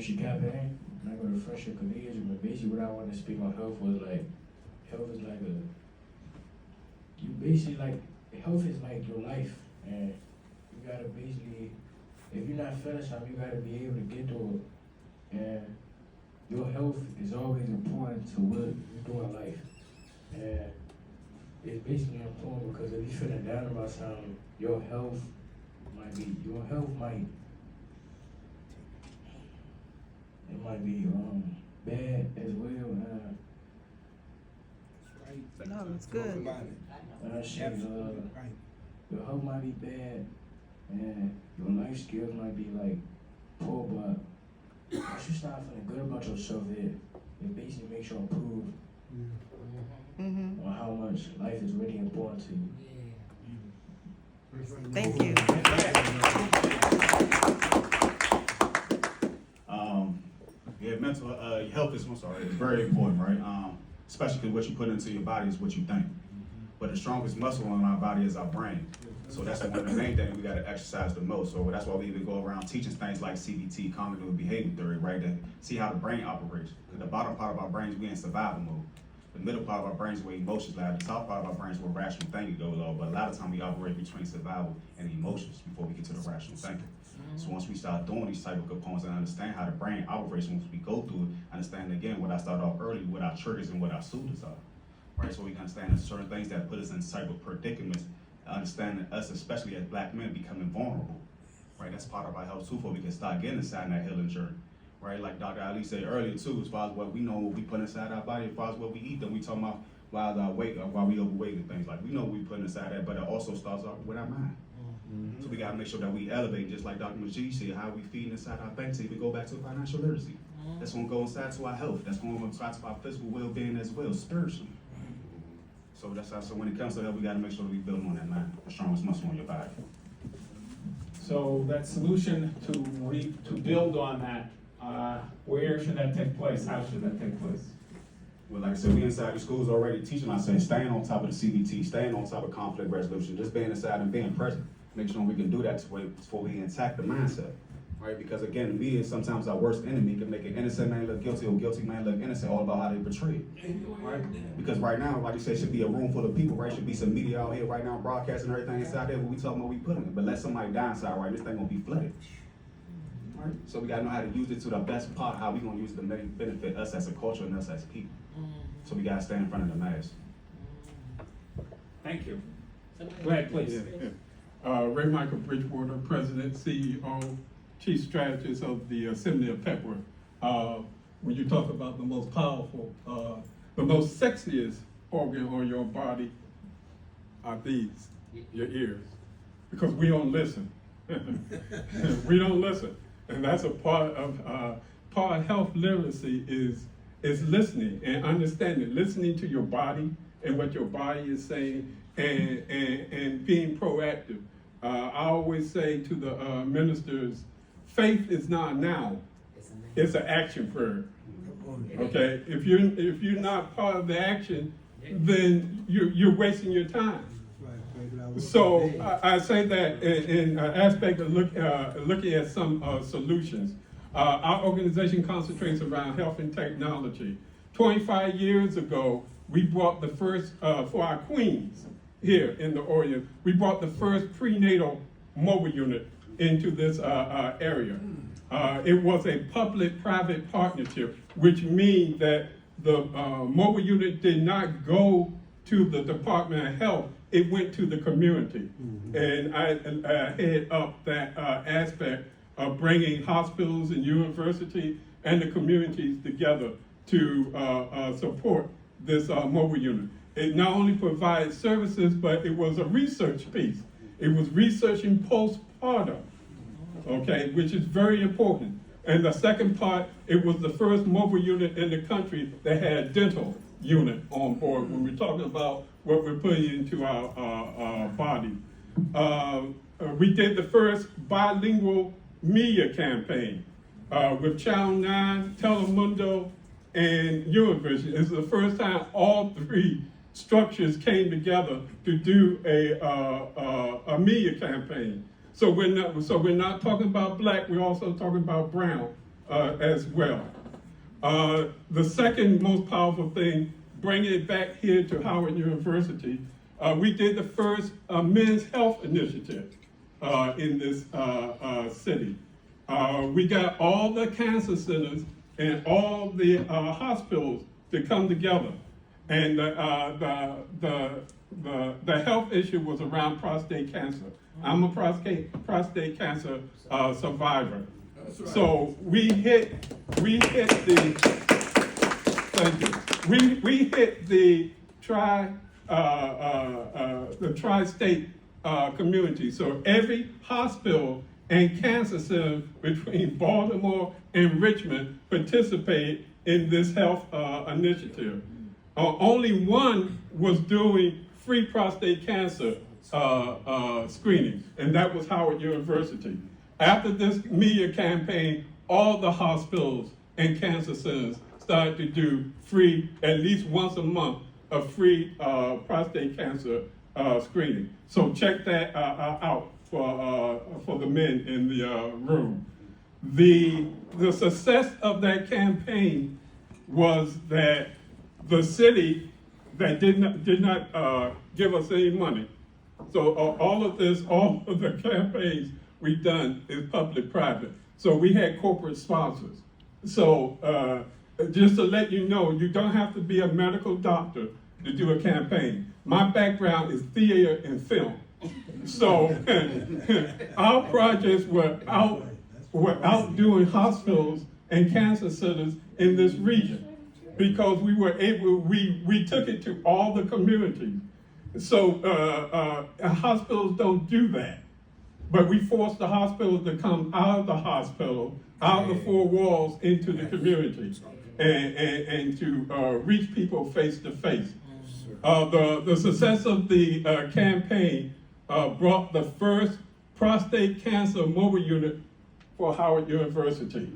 then she got back, and I go to freshman collegiate, but basically what I wanted to speak on health was like, health is like health is like your life, and you gotta basically, if you're not feeling something, you gotta be able to get through it, and your health is always important to what you do in life, and it's basically important because if you're feeling down about something, your health might be bad as well. No, it's good. Your health might be bad, and your life skills might be like poor, but once you start feeling good about yourself, it basically makes you improve on how much life is really important to you. Thank you. Yeah, mental health is very important, right? Especially because what you put into your body is what you think. But the strongest muscle in our body is our brain. So that's one of the main things we got to exercise the most. So that's why we even go around teaching things like CBT, cognitive behavior theory, right? To see how the brain operates. Because the bottom part of our brains, we're in survival mode. The middle part of our brains is where emotions lie. The top part of our brains is where rational thinking goes on. But a lot of times we operate between survival and emotions before we get to the rational thinking. So once we start doing these type of components and understand how the brain operates, once we go through it, understand again what I started off earlier, what our triggers and what our suitors are. Right, so we can understand certain things that put us in type of predicaments, understanding us, especially as black men, becoming vulnerable. Right, that's part of our health too, for we can start getting inside that healing journey. Right, like Dr. Ali said earlier too, as far as what we know, what we put inside our body, as far as what we eat, then we talking about why our weight, or why we overweight and things like. We know what we put inside that, but it also starts off with our mind. So we gotta make sure that we elevate, just like Dr. M.A.D said, how we feed inside our bank. So we go back to financial literacy. That's gonna go inside to our health. That's gonna go inside to our physical well-being as well, spiritually. So that's how. So when it comes to health, we gotta make sure that we build on that mind, the strongest muscle on your body. So that solution to build on that, where should that take place? How should that take place? Well, like I said, we inside the schools already teaching ourselves, staying on top of the CBT, staying on top of conflict resolution, just being inside and being present. Make sure we can do that before we attack the mindset, right? Because again, the media, sometimes our worst enemy, can make an innocent man look guilty or guilty man look innocent, all about how they portray it, right? Because right now, like you said, should be a room full of people, right? Should be some media out here right now broadcasting everything inside there, what we talking about, we put in it. But let somebody die inside, right? This thing gonna be flooded, right? So we gotta know how to use it to the best part, how we gonna use it to benefit us as a culture and us as people. So we gotta stand in front of the mass. Thank you. Go ahead, please. Ray Michael Bridgewater, President, CEO, Chief Strategist of the Assembly of Petworth. When you talk about the most powerful, the most sexiest organ on your body are these, your ears, because we don't listen. We don't listen, and that's a part of health literacy is listening and understanding, listening to your body and what your body is saying, and being proactive. I always say to the ministers, faith is not now, it's an action verb. Okay, if you're not part of the action, then you're wasting your time. So I say that in an aspect of looking at some solutions. Our organization concentrates around health and technology. 25 years ago, we brought the first, for our queens here in the Orient, we brought the first prenatal mobile unit into this area. It was a public-private partnership, which means that the mobile unit did not go to the Department of Health, it went to the community. And I head up that aspect of bringing hospitals and universities and the communities together to support this mobile unit. It not only provided services, but it was a research piece. It was researching postpartum, okay, which is very important. And the second part, it was the first mobile unit in the country that had a dental unit on board when we're talking about what we're putting into our body. We did the first bilingual media campaign with Channel 9, Telemundo, and Univ. It's the first time all three structures came together to do a media campaign. So we're not talking about black, we're also talking about brown as well. The second most powerful thing, bringing it back here to Howard University, we did the first men's health initiative in this city. We got all the cancer centers and all the hospitals to come together. And the health issue was around prostate cancer. I'm a prostate cancer survivor. That's right. So we hit the, thank you. We hit the tri-state community. So every hospital and cancer center between Baltimore and Richmond participated in this health initiative. Only one was doing free prostate cancer screening, and that was Howard University. After this media campaign, all the hospitals and cancer centers started to do free, at least once a month, a free prostate cancer screening. So check that out for the men in the room. The success of that campaign was that the city that did not give us any money. So all of the campaigns we've done is public-private. So we had corporate sponsors. So just to let you know, you don't have to be a medical doctor to do a campaign. My background is theater and film. So our projects were out doing hospitals and cancer centers in this region because we were able, we took it to all the communities. So hospitals don't do that, but we forced the hospitals to come out of the hospital, out of the four walls into the community and to reach people face to face. The success of the campaign brought the first prostate cancer mobile unit for Howard University.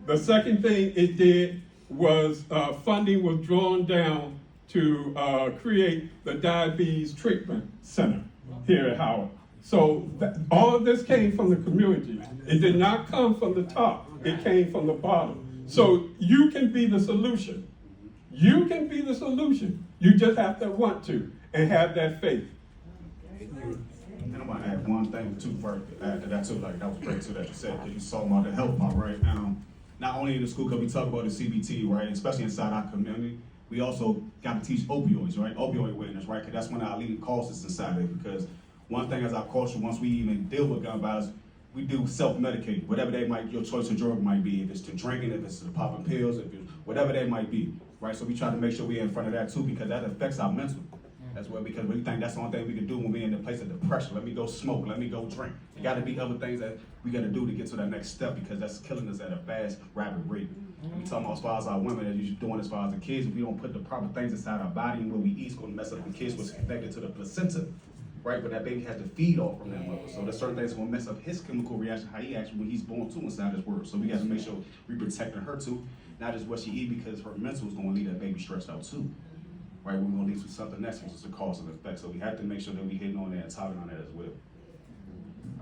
The second thing it did was funding was drawn down to create the Diabetes Treatment Center here at Howard. So all of this came from the community. It did not come from the top, it came from the bottom. So you can be the solution. You can be the solution. You just have to want to and have that faith. And I'm gonna add one thing too, for add to that too, like that was great too that you said, because you saw about the health part, right? Not only in the school, because we talk about the CBT, right, especially inside our community, we also got to teach opioids, right? Opioid awareness, right? Because that's one of our leading causes inside it. Because one thing as our culture, once we even deal with gun violence, we do self-medicate, whatever they might, your choice of drug might be, if it's to drinking, if it's to popping pills, if it's whatever they might be, right? So we try to make sure we're in front of that too, because that affects our mental as well, because we think that's the only thing we can do when we're in the place of depression. Let me go smoke, let me go drink. There got to be other things that we got to do to get to that next step, because that's killing us at a fast, rapid rate. We talking about as far as our women, as you're doing as far as the kids, if we don't put the proper things inside our body and what we eat, it's going to mess up the kids, what's connected to the placenta, right? But that baby has to feed off from that mother. So there's certain things going to mess up his chemical reaction, how he acts when he's born too inside his world. So we got to make sure we protecting her too, not just what she eat, because her mental is going to leave that baby stressed out too. Right, we're going to lead to something else, which is the cause and effect. So we have to make sure that we hitting on that and talking on that as well.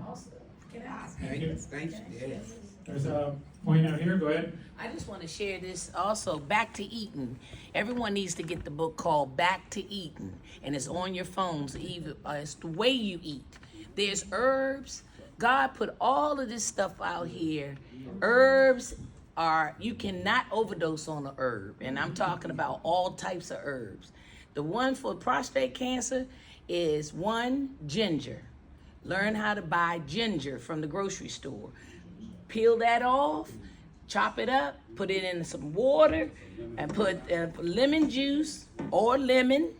Awesome. Can I ask? Thank you. Thank you. Yes. There's a point out here, go ahead. I just want to share this also. Back to Eaton. Everyone needs to get the book called Back to Eaton, and it's on your phones. Even it's the way you eat. There's herbs. God put all of this stuff out here. Herbs are, you cannot overdose on an herb, and I'm talking about all types of herbs. The one for prostate cancer is one, ginger. Learn how to buy ginger from the grocery store. Peel that off, chop it up, put it in some water, and put lemon juice or lemon,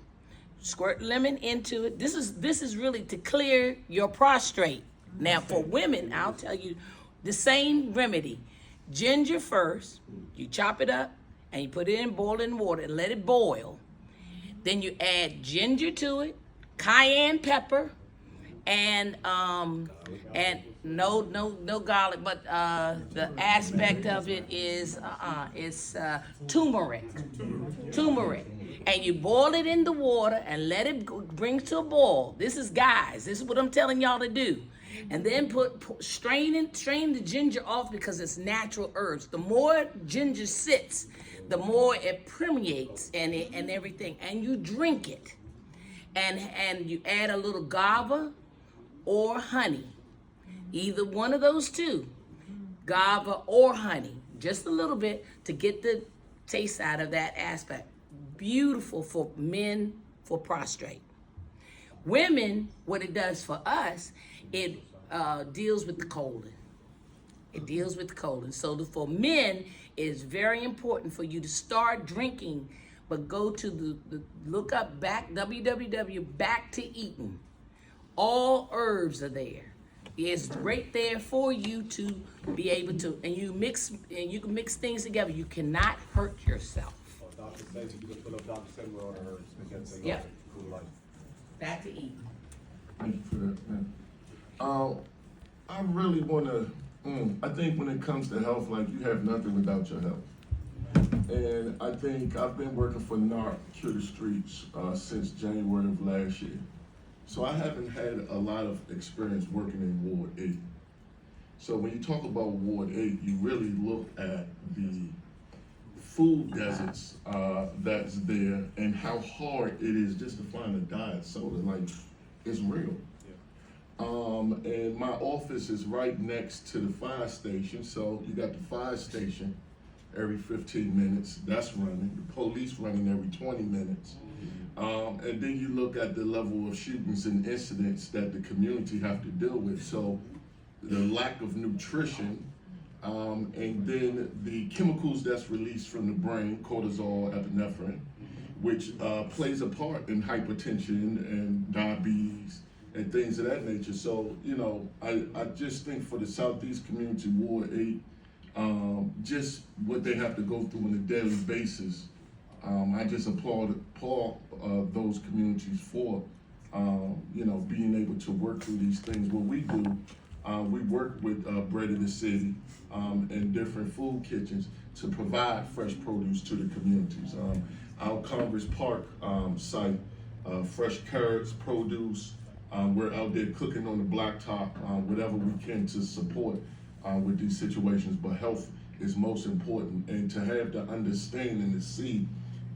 squirt lemon into it. This is really to clear your prostate. Now for women, I'll tell you the same remedy. Ginger first, you chop it up and you put it in boiling water and let it boil. Then you add ginger to it, cayenne pepper, and no garlic, but the aspect of it is it's turmeric. And you boil it in the water and let it bring to a boil. This is, guys, this is what I'm telling y'all to do. And then strain the ginger off because it's natural herbs. The more ginger sits, the more it permeates and everything. And you drink it. And you add a little guava or honey. Either one of those two, guava or honey, just a little bit to get the taste out of that aspect. Beautiful for men for prostrate. Women, what it does for us, it deals with the colon. It deals with the colon. So for men, it's very important for you to start drinking, but go to look up www. Back to Eating. All herbs are there. It's right there for you to be able to, and you can mix things together. You cannot hurt yourself. Dr. says you can put up Dr. Samuel on her against a Yep. cool life. Back to Eating. Thank you for that, man. I really wanna, I think when it comes to health, like, you have nothing without your health. And I think I've been working for NAARC Cure the Streets since January of last year. So I haven't had a lot of experience working in Ward 8. So when you talk about Ward 8, you really look at the food deserts that's there and how hard it is just to find a diet soda. Like, it's real. And my office is right next to the fire station. So you got the fire station every 15 minutes, that's running. The police running every 20 minutes. And then you look at the level of shootings and incidents that the community have to deal with. So the lack of nutrition, and then the chemicals that's released from the brain, cortisol, epinephrine, which plays a part in hypertension and diabetes and things of that nature. So, you know, I just think for the Southeast Community Ward 8, just what they have to go through on a daily basis, I just applaud those communities for, you know, being able to work through these things. What we do, we work with Bread of the City and different food kitchens to provide fresh produce to the communities. Our Congress Park site, fresh carrots, produce, we're out there cooking on the blacktop, whatever we can to support with these situations, but health is most important. And to have the understanding to see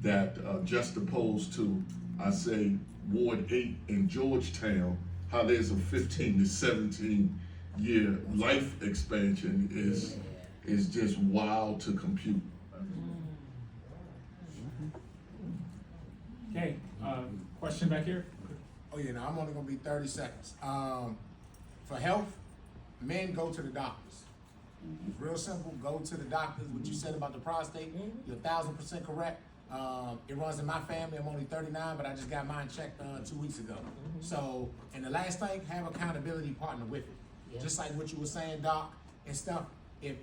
that juxtaposed to, I say, Ward 8 in Georgetown, how there's a 15 to 17 year life expansion is just wild to compute. Okay, question back here? Oh yeah, no, I'm only gonna be 30 seconds. For health, men go to the doctors. It's real simple, go to the doctors. What you said about the prostate, you're 1000% correct. It runs in my family. I'm only 39, but I just got mine checked 2 weeks ago. So, and the last thing, have accountability partner with it. Yeah. Just like what you were saying, Doc, and stuff. If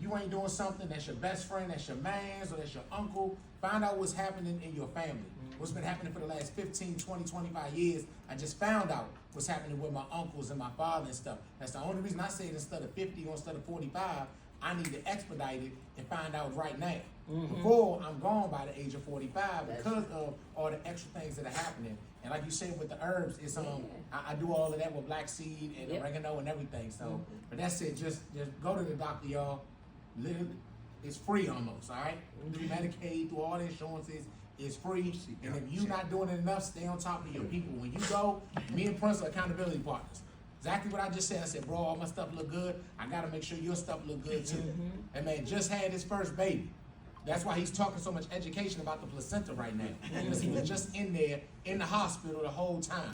you ain't doing something, that's your best friend, that's your man's, or that's your uncle, find out what's happening in your family. What's been happening for the last 15, 20, 25 years. I just found out what's happening with my uncles and my father and stuff. That's the only reason I say it instead of 50 or instead of 45, I need to expedite it and find out right now. Before I'm gone by the age of 45 because of all the extra things that are happening. And like you said with the herbs, it's I do all of that with black seed and oregano and everything. So, but that's it. Just go to the doctor, y'all. Literally, it's free almost. All right, through Medicaid, through all the insurances, it's free. And if you're not doing it enough, stay on top of your people. When you go, me and Prince are accountability partners. Exactly what I just said. I said, bro, all my stuff look good. I gotta make sure your stuff look good too. And man just had his first baby. That's why he's talking so much education about the placenta right now. Because he was just in there in the hospital the whole time.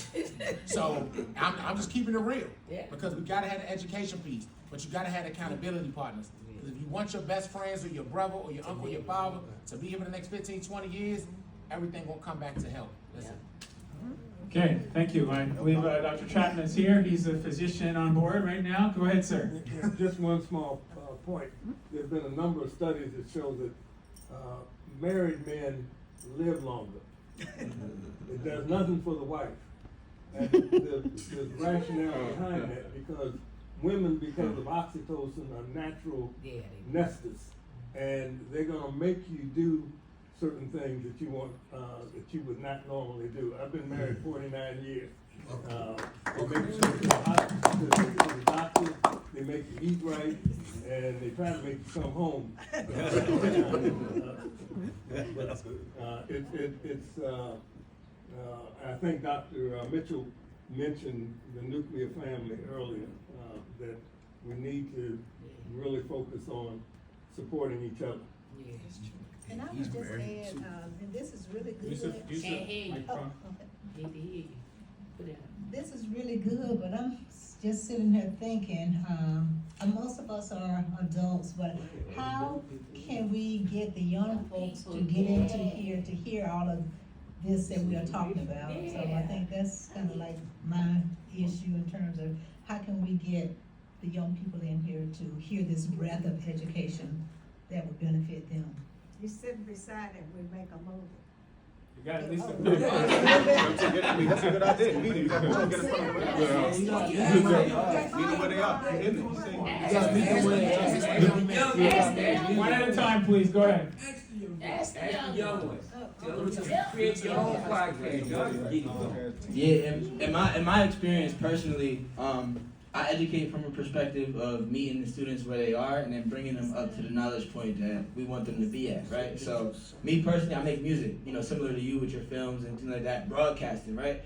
So I'm just keeping it real. Because we gotta have the education piece, but you gotta have accountability partners. Because if you want your best friends or your brother or your uncle or your father to be here for the next 15, 20 years, everything gonna come back to health. That's it. Okay, thank you. I believe Dr. Chapman is here. He's a physician on board right now. Go ahead, sir. Just one small point. There's been a number of studies that show that married men live longer. It does nothing for the wife. And there's rationale behind that because women, because of oxytocin, are natural nesters. And they're gonna make you do certain things that you want, that you would not normally do. I've been married 49 years. They make sure to the doctor, they make you eat right, and they try to make you come home. I think Dr. Mitchell mentioned the nuclear family earlier, that we need to really focus on supporting each other. And I would just add, and this is really good. This is really good, but I'm just sitting here thinking, most of us are adults, but how can we get the young folks to get into here, to hear all of this that we are talking about? So I think that's kind of like my issue in terms of how can we get the young people in here to hear this breadth of education that would benefit them. You sit beside it, we make a movie. You got at least a That's a good idea. Meet them. You got to get in front of them. Meet them where they are. One at a time, please, go ahead. Ask the young ones. Create your own podcast. Yeah, in my experience personally, I educate from a perspective of meeting the students where they are and then bringing them up to the knowledge point that we want them to be at, right? So, me personally, I make music, similar to you with your films and things like that, broadcasting, right?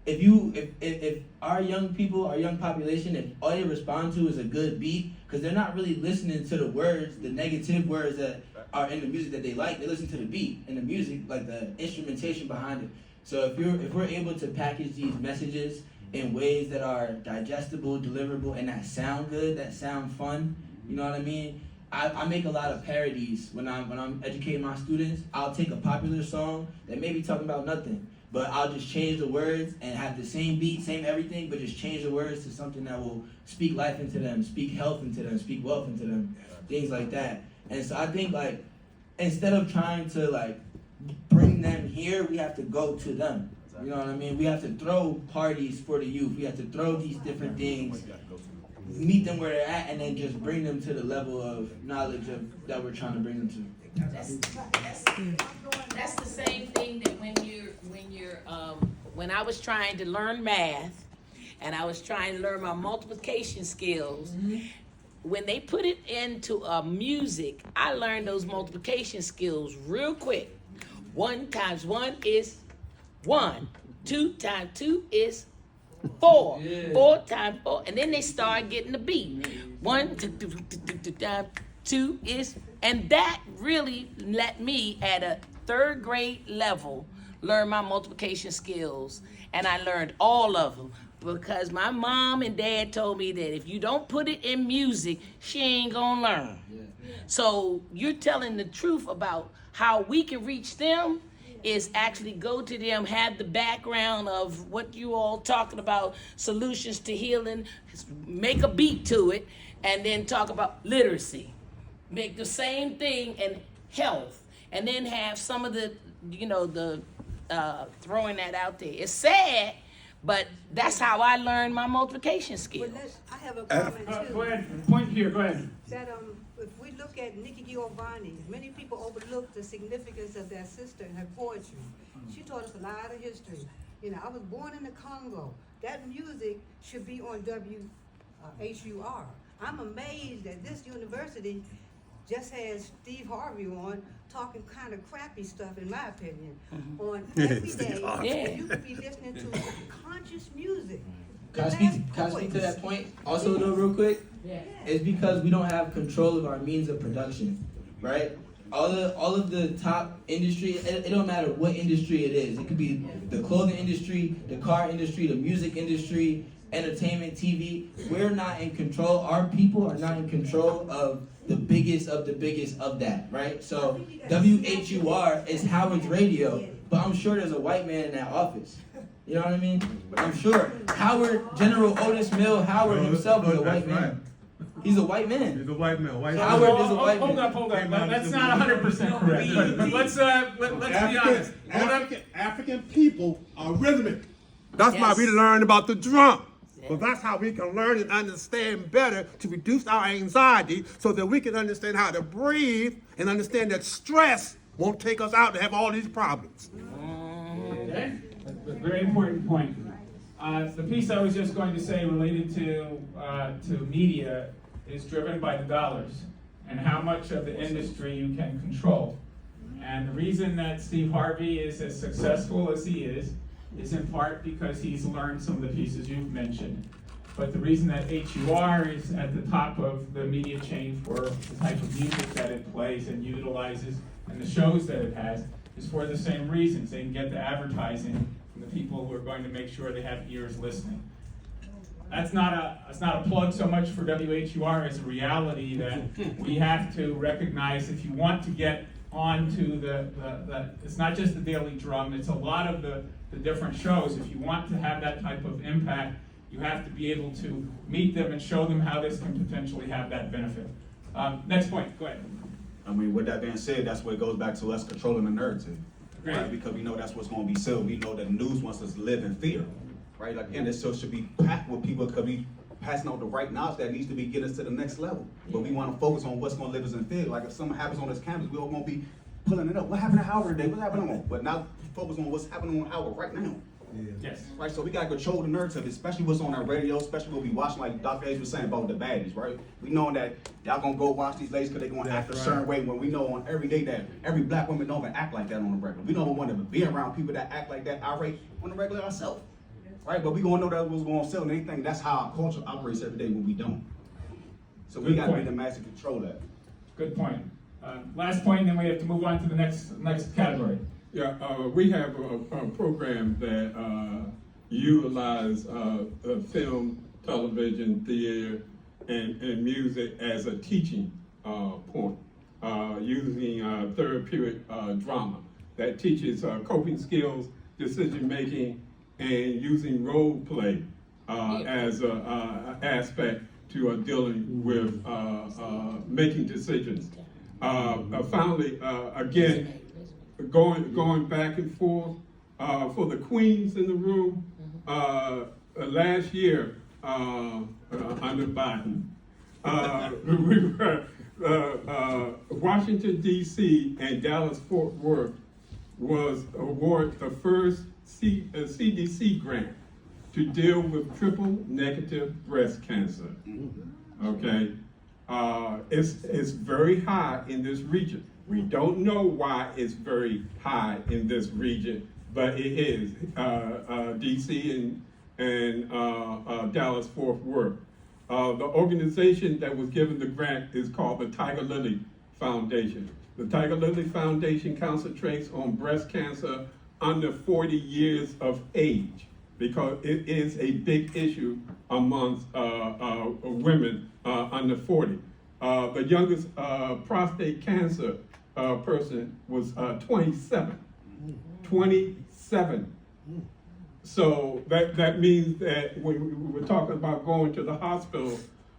If our young people, our young population, if all they respond to is a good beat, because they're not really listening to the words, the negative words that are in the music that they like, they listen to the beat and the music, like the instrumentation behind it. So if we're able to package these messages in ways that are digestible, deliverable, and that sound good, that sound fun, you know what I mean? I make a lot of parodies when I'm educating my students. I'll take a popular song that may be talking about nothing, but I'll just change the words and have the same beat, same everything, but just change the words to something that will speak life into them, speak health into them, speak wealth into them, things like that. And so I think, like, instead of trying to, like, bring them here, we have to go to them. You know what I mean? We have to throw parties for the youth. We have to throw these different things, meet them where they're at, and then just bring them to the level of knowledge that we're trying to bring them to. That's the same thing that when I was trying to learn math and I was trying to learn my multiplication skills, when they put it into music, I learned those multiplication skills real quick. 1 times 1 is 1. 2 times 2 is 4. 4 times 4, and then they start getting the beat. 1 times 2 is, and that really let me at a 3rd grade level learn my multiplication skills, and I learned all of them because my mom and dad told me that if you don't put it in music, she ain't gonna learn. So you're telling the truth about how we can reach them is actually go to them, have the background of what you all talking about, solutions to healing, make a beat to it, and then talk about literacy. Make the same thing in health, and then have some of the, throwing that out there. It's sad, but that's how I learned my multiplication skills. Well, I have a comment too. Go ahead, point here, go ahead. That if we look at Nikki Giovanni, many people overlook the significance of that sister and her poetry. She taught us a lot of history. I was born in the Congo. That music should be on WHUR. I'm amazed that this university just has Steve Harvey on talking kind of crappy stuff, in my opinion, on every day. Yeah. You could be listening to conscious music. Can I speak to that point also though real quick? Yeah. It's because we don't have control of our means of production, right? All of the top industry, it don't matter what industry it is. It could be the clothing industry, the car industry, the music industry, entertainment, TV. We're not in control. Our people are not in control of the biggest of that, right? So WHUR is Howard's radio, but I'm sure there's a white man in that office. You know what I mean? I'm sure. Howard, General Otis Mill Howard himself is a white man. He's a white man. He's a white man. Howard is a white man. Hold up. That's not 100% correct. But let's be honest. African people are rhythmic. That's why we learn about the drum. Well, that's how we can learn and understand better to reduce our anxiety so that we can understand how to breathe and understand that stress won't take us out to have all these problems. Okay? That's a very important point. The piece I was just going to say related to media is driven by the dollars and how much of the industry you can control. And the reason that Steve Harvey is as successful as he is in part because he's learned some of the pieces you've mentioned. But the reason that HUR is at the top of the media chain for the type of music that it plays and utilizes and the shows that it has is for the same reasons. They can get the advertising from the people who are going to make sure they have ears listening. It's not a plug so much for WHUR as a reality that we have to recognize if you want to get onto it's not just the Daily Drum, it's a lot of the different shows. If you want to have that type of impact, you have to be able to meet them and show them how this can potentially have that benefit. Next point, go ahead. I mean, with that being said, that's where it goes back to us controlling the narrative, right? Because we know that's what's going to be said. We know that the news wants us to live in fear, right? Like, and this show should be packed with people could be passing out the right knowledge that needs to be getting us to the next level. But we want to focus on what's going to live us in fear. Like if something happens on this campus, we all going to be pulling it up. What happened to Howard today? What's happening on? But now focus on what's happening on Howard right now. Yes. Right, so we gotta control the narrative, especially what's on our radio, especially what we watching, like Dr. H was saying about the baddies, right? We know that y'all gonna go watch these ladies because they're gonna act a certain way when we know on every day that every black woman don't even act like that on the regular. We don't want to be around people that act like that irate on the regular ourselves. Right? But we gonna know that what's gonna sell and anything, that's how our culture operates every day when we don't. So we gotta be the master control that. Good point. Last point, and then we have to move on to the next category. Yeah, we have a program that utilize film, television, theater, and music as a teaching point, using therapeutic drama that teaches coping skills, decision making, and using role play as an aspect to dealing with making decisions. Finally, again, going back and forth for the queens in the room. Last year under Biden, we were Washington DC and Dallas Fort Worth was awarded the first CDC grant to deal with triple negative breast cancer. Okay, it's very high in this region. We don't know why it's very high in this region, but it is. DC and Dallas Fort Worth. The organization that was given the grant is called the Tiger Lily Foundation. The Tiger Lily Foundation concentrates on breast cancer under 40 years of age because it is a big issue amongst women under 40. The youngest prostate cancer person was 27. 27. So that means that when we were talking about going to the hospital,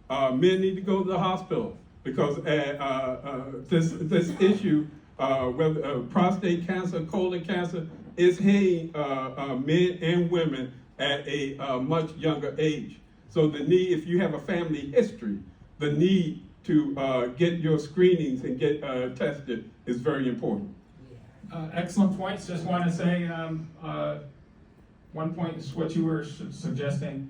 men need to go to the hospital because this issue, whether prostate cancer, colon cancer, is hitting men and women at a much younger age. So the need, if you have a family history, the need to get your screenings and get tested is very important. Excellent points. Just want to say one point is what you were suggesting.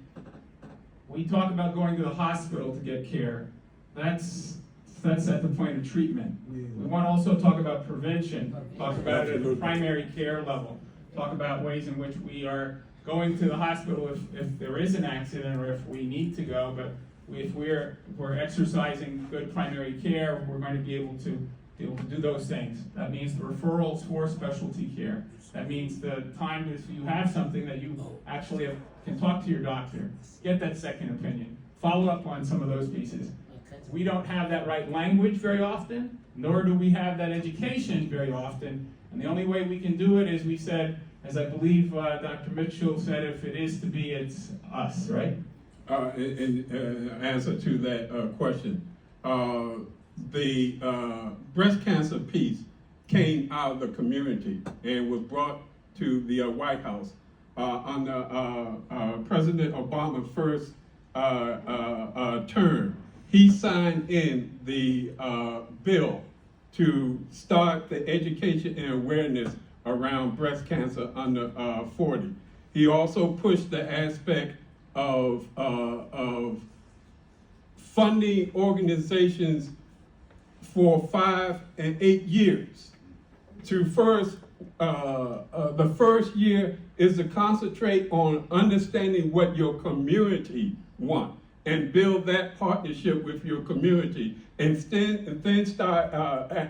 We talk about going to the hospital to get care. That's at the point of treatment. We want to also talk about prevention, talk about it at the primary care level, talk about ways in which we are going to the hospital if there is an accident or if we need to go, but if we're exercising good primary care, we're going to be able to do those things. That means the referrals for specialty care. That means the time if you have something that you actually can talk to your doctor, get that second opinion, follow up on some of those pieces. We don't have that right language very often, nor do we have that education very often. And the only way we can do it is we said, as I believe Dr. Mitchell said, if it is to be, it's us, right? In answer to that question, the breast cancer piece came out of the community and was brought to the White House under President Obama's first term. He signed in the bill to start the education and awareness around breast cancer under 40. He also pushed the aspect of funding organizations for 5 and 8 years. To first, the first year is to concentrate on understanding what your community wants and build that partnership with your community, and then start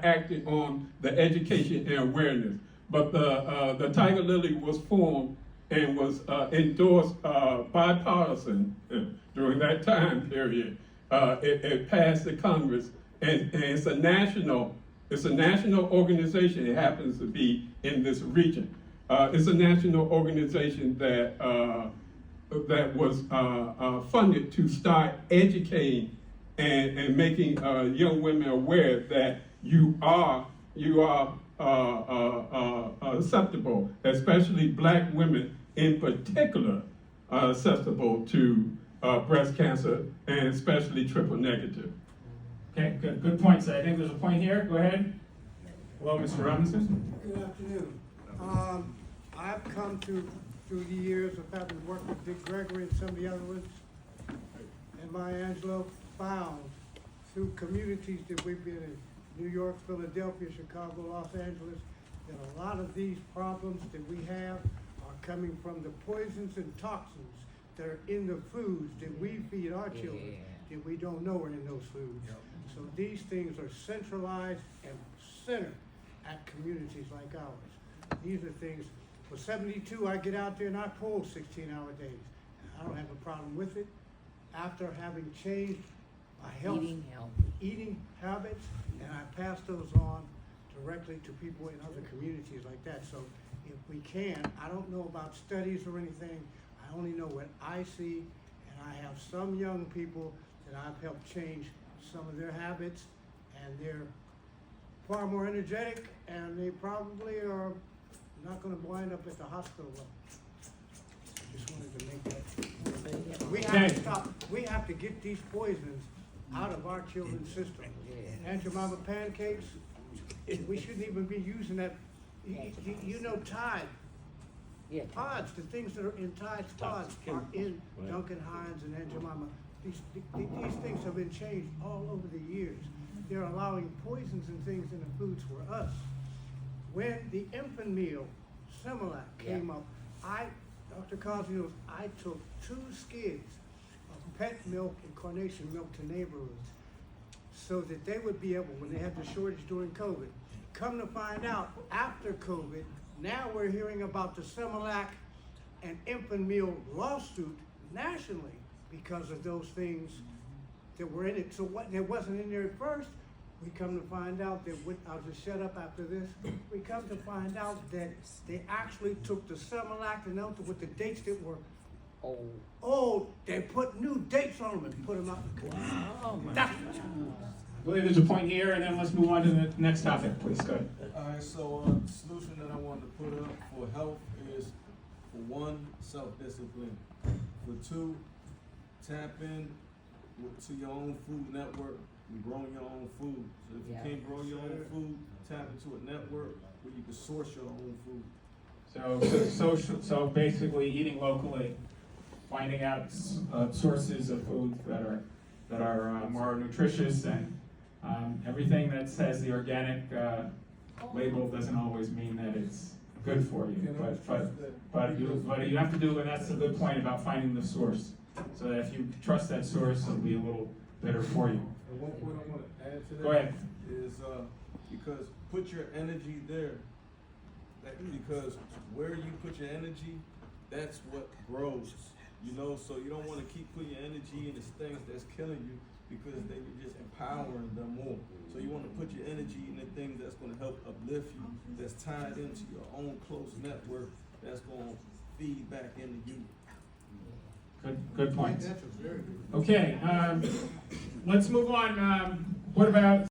acting on the education and awareness. But the Tiger Lily was formed and was endorsed bipartisan during that time period. It passed the Congress, and it's a national organization. It happens to be in this region. It's a national organization that was funded to start educating and making young women aware that you are susceptible, especially Black women in particular, susceptible to breast cancer, and especially triple negative. Okay, good points. I think there's a point here. Go ahead. Hello, Mr. Robinson. Good afternoon. I've come through the years of having worked with Dick Gregory and some of the other ones, and Maya Angelou, found through communities that we've been in, New York, Philadelphia, Chicago, Los Angeles, that a lot of these problems that we have are coming from the poisons and toxins that are in the foods that we feed our children that we don't know are in those foods. So these things are centralized and centered at communities like ours. These are things, for 72, I get out there and I pull 16-hour days. I don't have a problem with it. After having changed my eating habits, and I pass those on directly to people in other communities like that. So if we can, I don't know about studies or anything, I only know what I see, and I have some young people that I've helped change some of their habits, and they're far more energetic, and they probably are not going to wind up at the hospital. Just wanted to make that. We have to stop. We have to get these poisons out of our children's system. Aunt your mama pancakes, we shouldn't even be using that. You know, Tide. Pods, the things that are in Tide's pods are in Duncan Hines and Aunt Jemima. These things have been changed all over the years. They're allowing poisons and things in the foods for us. When the infant meal, Similac, came up, Dr. Crosby knows, I took 2 skids of pet milk and carnation milk to neighborhoods so that they would be able, when they had the shortage during COVID, come to find out after COVID, now we're hearing about the Similac and infant meal lawsuit nationally because of those things that were in it. So what that wasn't in there at first, we come to find out that, I'll just shut up after this, we come to find out that they actually took the Similac and with the dates that were old, they put new dates on them and put them out. That's I believe there's a point here, and then let's move on to the next topic, please. Go ahead. All right, so the solution that I wanted to put up for health is, for 1, self-discipline. For 2, tap in to your own food network and growing your own food. So if you can't grow your own food, tap into a network where you can source your own food. So basically eating locally, finding out sources of foods that are more nutritious, and everything that says the organic label doesn't always mean that it's good for you. But you have to do, and that's a good point about finding the source. So that if you trust that source, it'll be a little better for you. And one point I want to add to that, go ahead, is because put your energy there. Because where you put your energy, that's what grows. You know, so you don't want to keep putting your energy into things that's killing you, because then you're just empowering them more. So you want to put your energy in the things that's going to help uplift you, that's tied into your own close network, that's going to feed back into you. Good point. That's a very good. Okay, let's move on. What about